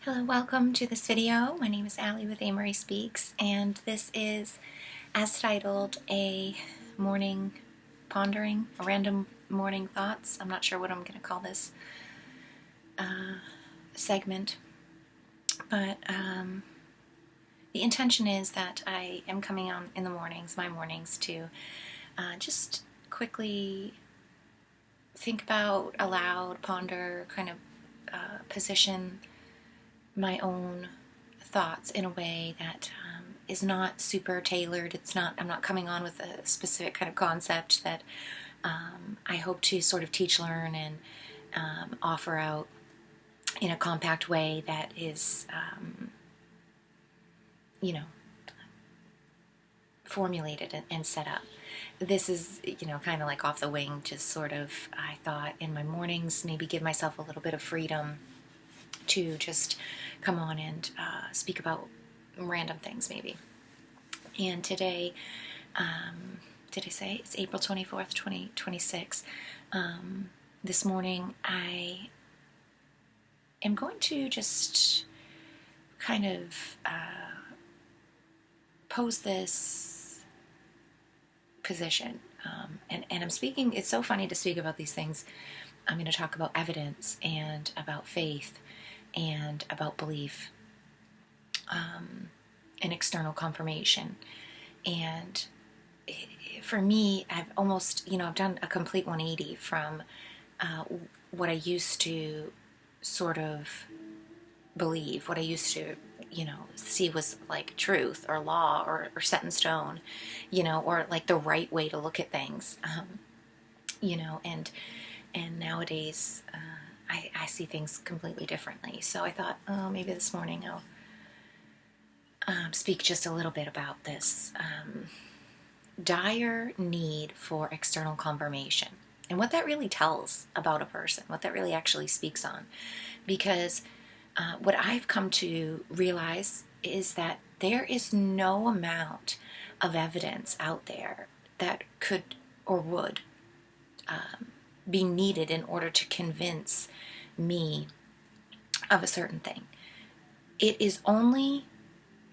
Hello, welcome to this video. My name is Allie with Amory Speaks, and this is, as titled, a morning pondering, a random morning thoughts. I'm not sure what I'm going to call this segment, but the intention is that I am coming on in the mornings, my mornings, to just quickly think about, aloud, ponder, kind of position my own thoughts in a way that is not super tailored. I'm not coming on with a specific kind of concept that I hope to sort of teach, learn, and offer out in a compact way that is, formulated and set up. This is, kind of like off the wing, just sort of, I thought in my mornings, maybe give myself a little bit of freedom to just come on and speak about random things maybe. And today, did I say it's April 24th, 2026? This morning I am going to just kind of pose this position. And I'm speaking, it's so funny to speak about these things. I'm going to talk about evidence and about faith and about belief, and external confirmation. And for me, I've almost, I've done a complete 180 from what I used to sort of believe, what I used to, see was like truth or law or set in stone, or like the right way to look at things, and nowadays, I see things completely differently. So I thought, oh, maybe this morning I'll speak just a little bit about this dire need for external confirmation and what that really tells about a person, what that really actually speaks on. Because what I've come to realize is that there is no amount of evidence out there that could or would be needed in order to convince me of a certain thing. It is only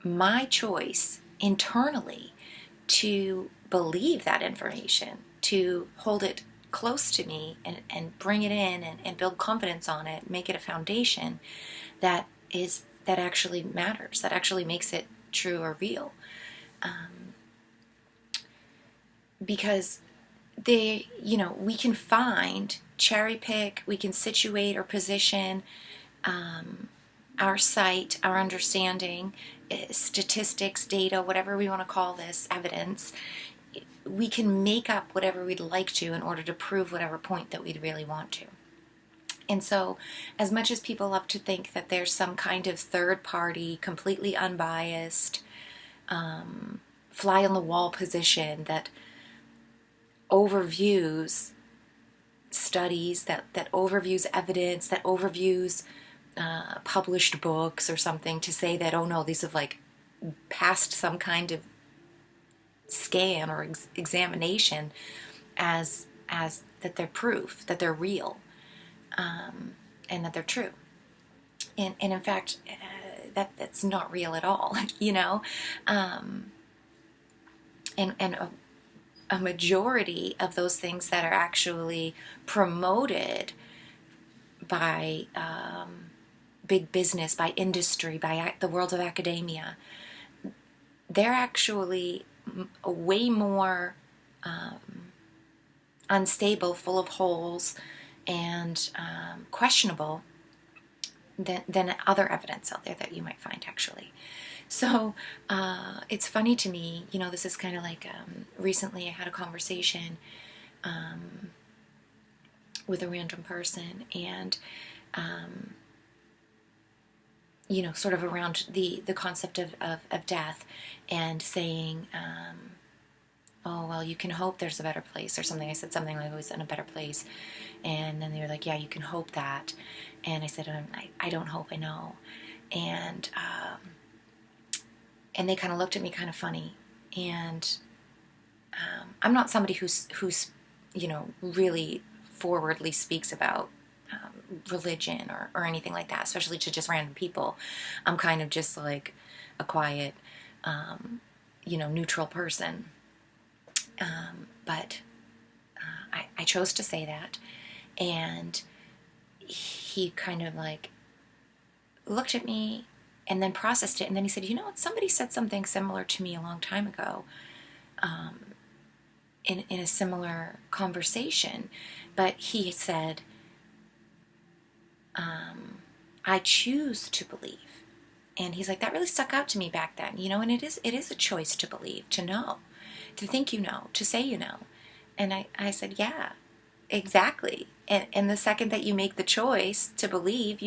my choice internally to believe that information, to hold it close to me and bring it in and build confidence on it, make it a foundation that actually matters, that actually makes it true or real. Because we can find, cherry pick, we can situate or position our sight, our understanding, statistics, data, whatever we want to call this, evidence. We can make up whatever we'd like to in order to prove whatever point that we'd really want to. And so, as much as people love to think that there's some kind of third party, completely unbiased, fly on the wall position that overviews studies, that overviews evidence, that overviews published books or something, to say that, oh no, these have like passed some kind of scan or examination as that they're proof, that they're real, and that they're true. And in fact, that's not real at all, and a majority of those things that are actually promoted by big business, by industry, by the world of academia, they're actually way more unstable, full of holes, and questionable than other evidence out there that you might find, actually. So it's funny to me, this is kind of like recently I had a conversation with a random person, and sort of around the concept of death, and saying, oh, well, you can hope there's a better place or something. I said something like, I was in a better place. And then they were like, yeah, you can hope that. And I said, I don't hope, I know. And they kind of looked at me kind of funny. And I'm not somebody who's really forwardly speaks about religion or anything like that, especially to just random people. I'm kind of just like a quiet, neutral person. But I chose to say that, and he kind of like looked at me and then processed it, and then he said, somebody said something similar to me a long time ago, in a similar conversation, but he said, I choose to believe. And he's like, that really stuck out to me back then, and it is a choice to believe, to know, to think to say And I said, yeah, exactly. And the second that you make the choice to believe,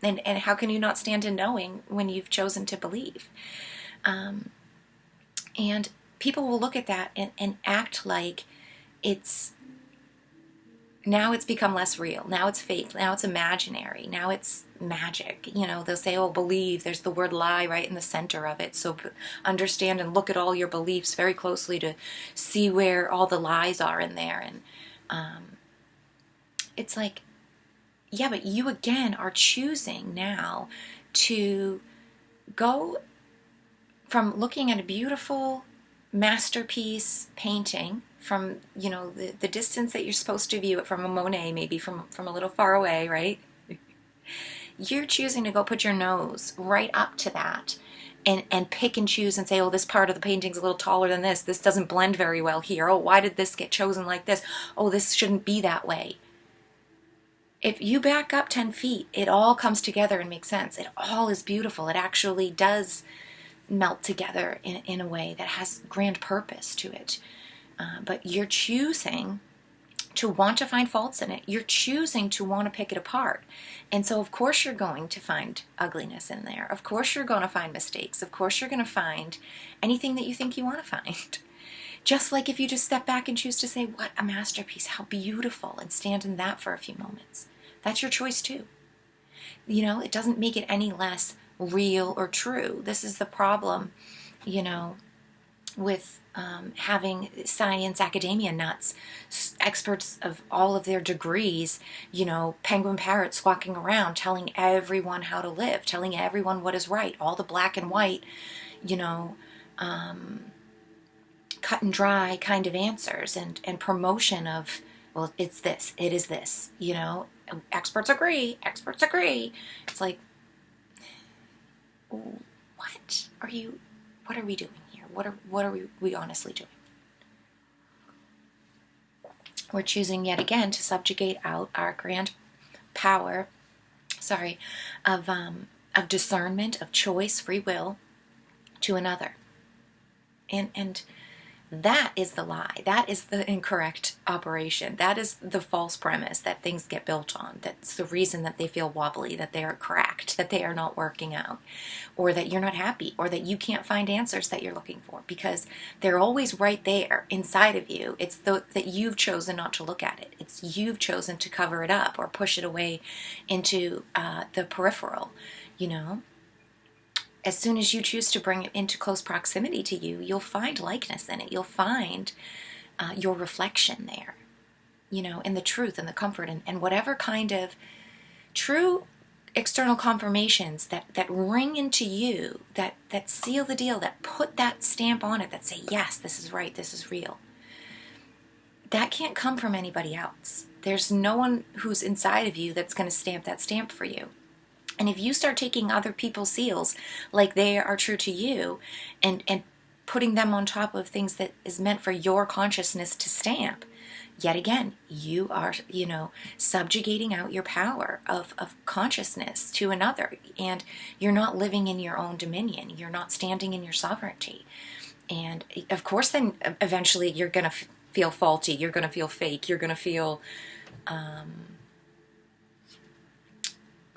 And how can you not stand in knowing when you've chosen to believe? And people will look at that and act like now it's become less real. Now it's fake. Now it's imaginary. Now it's magic. They'll say, oh, believe. There's the word lie right in the center of it. So understand and look at all your beliefs very closely to see where all the lies are in there. And it's like, yeah, but you again are choosing now to go from looking at a beautiful masterpiece painting from, the distance that you're supposed to view it from, a Monet, maybe from a little far away, right? You're choosing to go put your nose right up to that and pick and choose and say, oh, this part of the painting's a little taller than this. This doesn't blend very well here. Oh, why did this get chosen like this? Oh, this shouldn't be that way. If you back up 10 feet, it all comes together and makes sense. It all is beautiful. It actually does melt together in a way that has grand purpose to it. But you're choosing to want to find faults in it. You're choosing to want to pick it apart. And so, of course, you're going to find ugliness in there. Of course, you're going to find mistakes. Of course, you're going to find anything that you think you want to find. Just like if you just step back and choose to say, what a masterpiece, how beautiful, and stand in that for a few moments. That's your choice too. It doesn't make it any less real or true. This is the problem, with having science academia nuts, experts of all of their degrees, penguin parrots squawking around, telling everyone how to live, telling everyone what is right, all the black and white, cut and dry kind of answers and promotion of, well, it's this, it is this, experts agree. It's like, what are we doing here? What are we honestly doing? We're choosing yet again to subjugate out our grand power, of discernment, of choice, free will, to another. And that is the lie. That is the incorrect operation. That is the false premise that things get built on. That's the reason that they feel wobbly, that they are cracked, that they are not working out, or that you're not happy, or that you can't find answers that you're looking for, because they're always right there inside of you. It's that you've chosen not to look at it. It's you've chosen to cover it up or push it away into the peripheral, As soon as you choose to bring it into close proximity to you, you'll find likeness in it. You'll find your reflection there, in the truth and the comfort and whatever kind of true external confirmations that ring into you, that seal the deal, that put that stamp on it, that say, yes, this is right, this is real. That can't come from anybody else. There's no one who's inside of you that's going to stamp that stamp for you. And if you start taking other people's seals like they are true to you and putting them on top of things that is meant for your consciousness to stamp, yet again, you are, subjugating out your power of consciousness to another. And you're not living in your own dominion. You're not standing in your sovereignty. And of course, then eventually you're going to feel faulty. You're going to feel fake. You're going to feel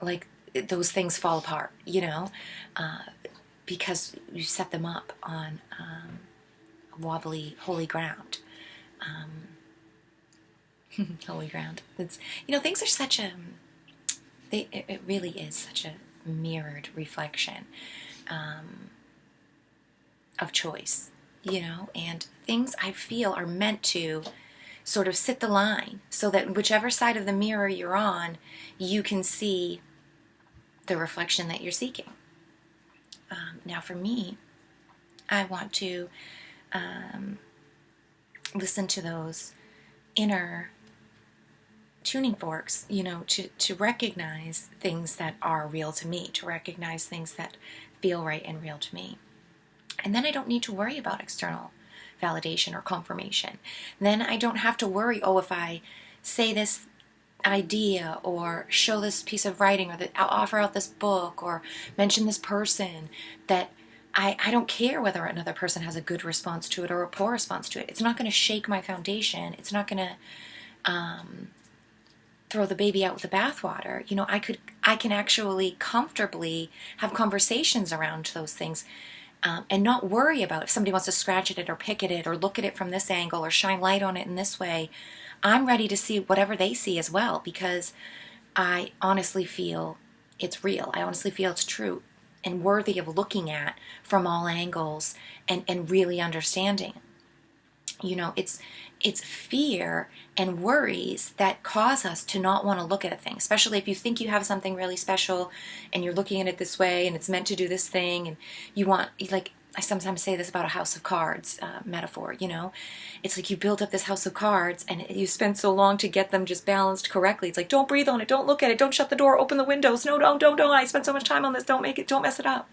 like those things fall apart, because you set them up on wobbly, holy ground. Holy ground. It's, things are such it really is such a mirrored reflection of choice, and things I feel are meant to sort of sit the line so that whichever side of the mirror you're on, you can see the reflection that you're seeking. Now for me, I want to listen to those inner tuning forks, to recognize things that are real to me, to recognize things that feel right and real to me. And then I don't need to worry about external validation or confirmation. Then I don't have to worry, if I say this idea or show this piece of writing or that I'll offer out this book or mention this person, that I don't care whether another person has a good response to it or a poor response to it. It's not going to shake my foundation. It's not going to throw the baby out with the bathwater. I can actually comfortably have conversations around those things, and not worry about if somebody wants to scratch at it or pick at it or look at it from this angle or shine light on it in this way. I'm ready to see whatever they see as well, because I honestly feel it's real. I honestly feel it's true and worthy of looking at from all angles and really understanding. It's fear and worries that cause us to not want to look at a thing, especially if you think you have something really special and you're looking at it this way and it's meant to do this thing, and you want, like, I sometimes say this about a house of cards metaphor, It's like you build up this house of cards and you spend so long to get them just balanced correctly. It's like, don't breathe on it, don't look at it, don't shut the door, open the windows, no, don't, I spent so much time on this, don't mess it up.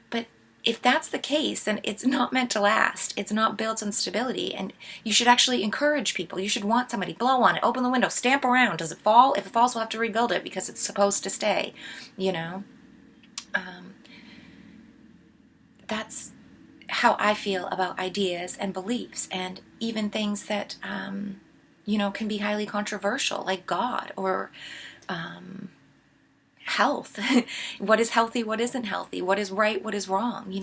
But if that's the case, then it's not meant to last. It's not built on stability, and you should actually encourage people. You should want somebody, blow on it, open the window, stamp around. Does it fall? If it falls, we'll have to rebuild it because it's supposed to stay, That's how I feel about ideas and beliefs, and even things that, can be highly controversial, like God or health. What is healthy? What isn't healthy? What is right? What is wrong?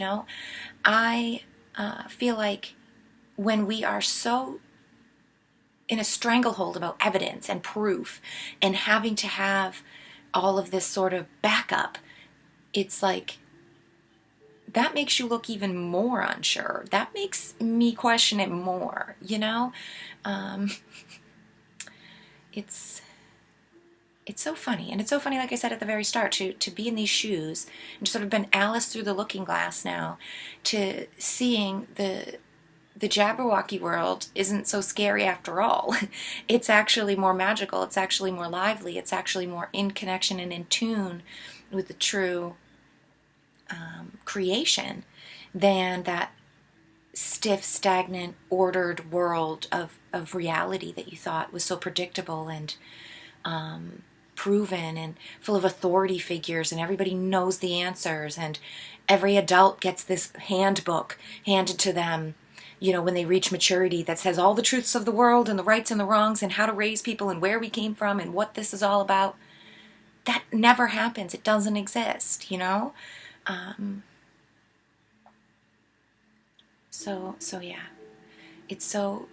I feel like when we are so in a stranglehold about evidence and proof and having to have all of this sort of backup, it's like, that makes you look even more unsure. That makes me question it more, It's so funny. And it's so funny, like I said at the very start, to be in these shoes and sort of been Alice through the looking glass now, to seeing the Jabberwocky world isn't so scary after all. It's actually more magical. It's actually more lively. It's actually more in connection and in tune with the true creation than that stiff, stagnant, ordered world of reality that you thought was so predictable and proven and full of authority figures, and everybody knows the answers, and every adult gets this handbook handed to them, when they reach maturity, that says all the truths of the world and the rights and the wrongs and how to raise people and where we came from and what this is all about. That never happens. It doesn't exist, So yeah, it's so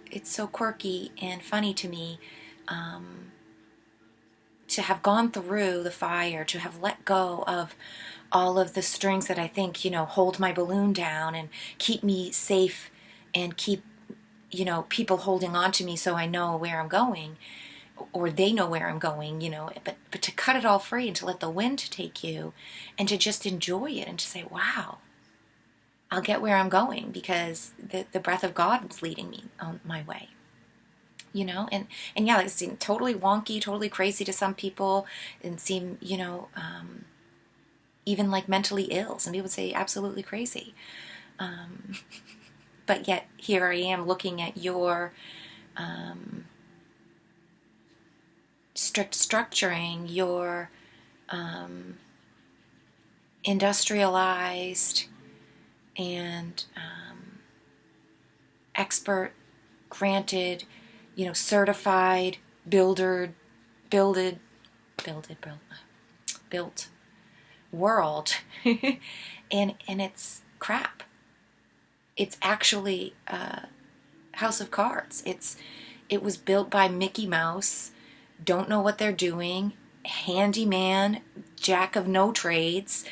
quirky and funny to me, to have gone through the fire, to have let go of all of the strings that I think, hold my balloon down and keep me safe and keep, people holding on to me so I know where I'm going, or they know where I'm going, but to cut it all free and to let the wind take you and to just enjoy it and to say, wow, I'll get where I'm going because the breath of God is leading me on my way. And yeah, it seemed totally wonky, totally crazy to some people, and seem, even like mentally ill. Some people would say absolutely crazy. But yet here I am looking at your strict structuring, your industrialized and expert granted, certified built world, and it's crap. It's actually a house of cards. It was built by Mickey Mouse, don't know what they're doing, handyman, jack of no trades,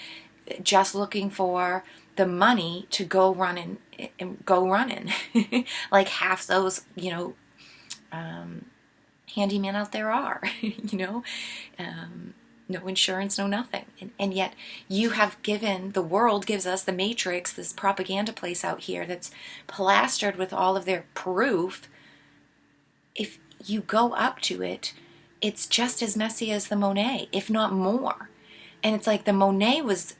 just looking for the money to go running, like half those, handymen out there are, you know, no insurance, no nothing. And yet you have given, the world gives us, the Matrix, this propaganda place out here that's plastered with all of their proof. If you go up to it, it's just as messy as the Monet, if not more. And it's like the Monet was,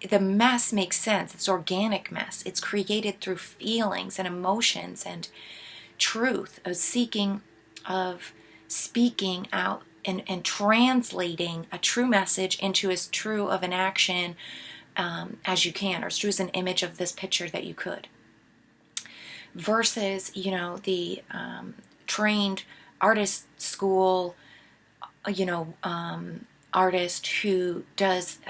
the mess makes sense. It's organic mess. It's created through feelings and emotions and truth, of seeking, of speaking out and translating a true message into as true of an action as you can, or as true as an image of this picture that you could. Versus, you know, the trained artist school, you know, artist who does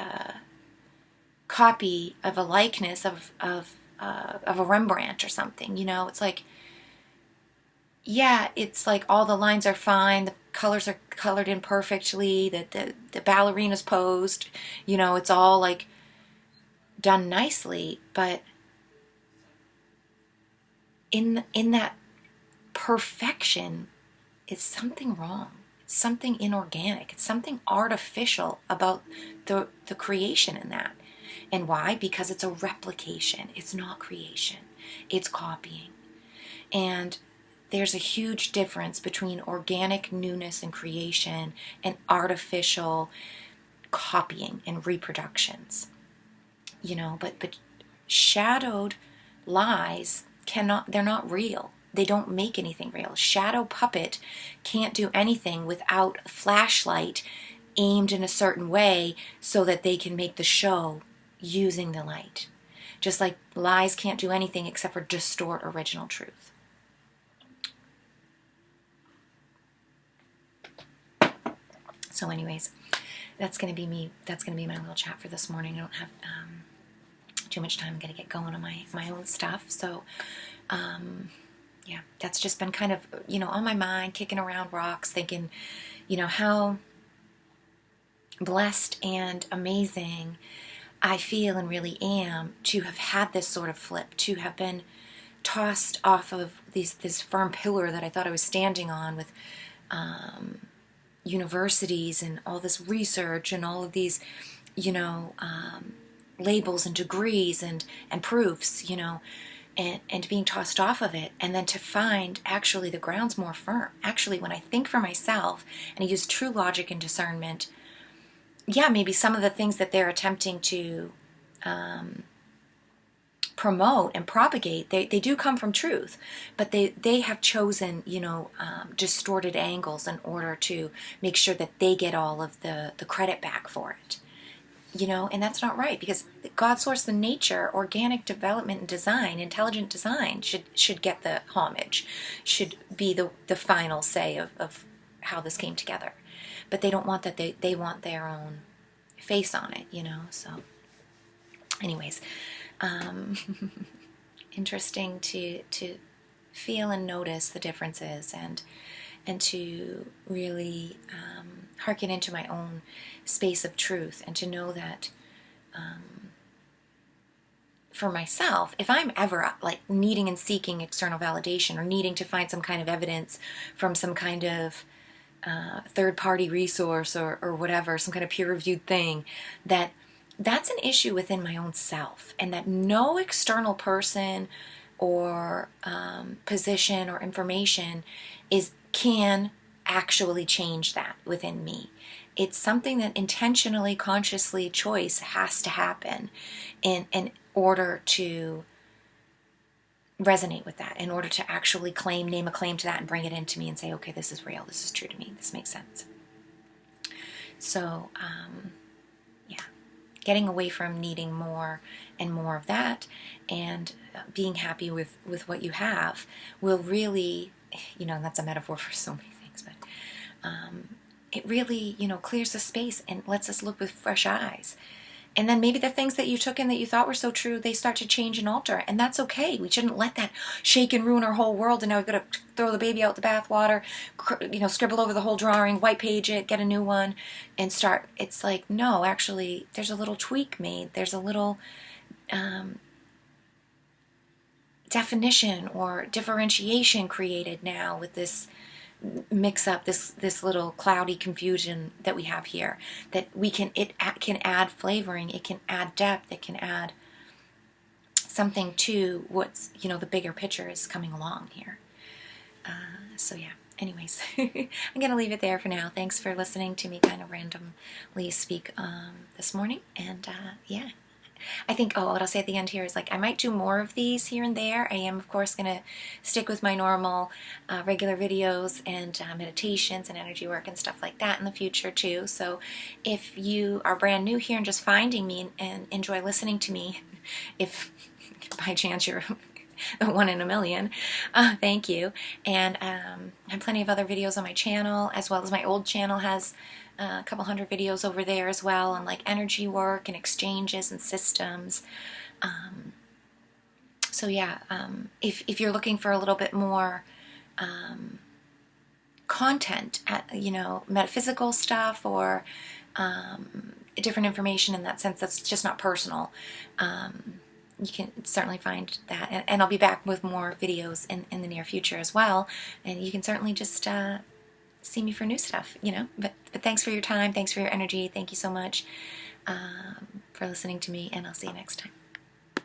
copy of a likeness of a Rembrandt or something. You know, it's like, yeah, it's like all the lines are fine, the colors are colored in perfectly, the ballerina's posed, you know, it's all like done nicely, but in that perfection is something wrong. It's something inorganic. It's something artificial about the creation in that. And why? Because it's a replication. It's not creation. It's copying. And there's a huge difference between organic newness and creation and artificial copying and reproductions. You know, but shadowed lies they're not real. They don't make anything real. Shadow puppet can't do anything without a flashlight aimed in a certain way so that they can make the show using the light. Just like lies can't do anything except for distort original truth. So anyways, that's going to be me. That's going to be my little chat for this morning. I don't have too much time. I'm going to get going on my own stuff. So, yeah, that's just been kind of, you know, on my mind, kicking around rocks, thinking, you know, how blessed and amazing I feel and really am to have had this sort of flip, to have been tossed off of this firm pillar that I thought I was standing on with universities and all this research and all of these, you know, labels and degrees and proofs, you know, and being tossed off of it, and then to find actually the ground's more firm. Actually, when I think for myself and I use true logic and discernment, yeah, maybe some of the things that they're attempting to promote and propagate, they do come from truth, but they have chosen, you know, distorted angles in order to make sure that they get all of the credit back for it. You know, and that's not right, because God source and nature, organic development and design, intelligent design should get the homage, should be the final say of how this came together. But they don't want that. They want their own face on it, you know. So anyways, interesting to feel and notice the differences, and to really hearken into my own space of truth, and to know that for myself, if I'm ever like needing and seeking external validation, or needing to find some kind of evidence from some kind of third-party resource or whatever, some kind of peer-reviewed thing, that's an issue within my own self, and that no external person or position or information can actually change that within me. It's something that intentionally, consciously, choice has to happen in order to resonate with that, in order to actually name a claim to that and bring it into me and say, okay, this is real, this is true to me, this makes sense. So, yeah, getting away from needing more and more of that, and being happy with what you have will really, you know, and that's a metaphor for so many things, but it really, you know, clears the space and lets us look with fresh eyes. And then maybe the things that you took in that you thought were so true, they start to change and alter. And that's okay. We shouldn't let that shake and ruin our whole world. And now we've got to throw the baby out the bathwater, you know, scribble over the whole drawing, white page it, get a new one, and start. It's like, no, actually, there's a little tweak made. There's a little definition or differentiation created now with this mix up, this little cloudy confusion that we have here, that it can add flavoring, it can add depth, it can add something to what's, the bigger picture is coming along here. So yeah, anyways, I'm gonna leave it there for now. Thanks for listening to me kind of randomly speak this morning, and yeah, I think, what I'll say at the end here is, like, I might do more of these here and there. I am, of course, going to stick with my normal regular videos and meditations and energy work and stuff like that in the future, too. So if you are brand new here and just finding me and enjoy listening to me, if by chance you're one in a million, thank you. And I have plenty of other videos on my channel, as well as my old channel has a couple hundred videos over there as well on, like, energy work and exchanges and systems. So yeah, if you're looking for a little bit more content, metaphysical stuff, or different information in that sense that's just not personal, you can certainly find that. And I'll be back with more videos in the near future as well. And you can certainly just see me for new stuff, But thanks for your time. Thanks for your energy. Thank you so much for listening to me. And I'll see you next time.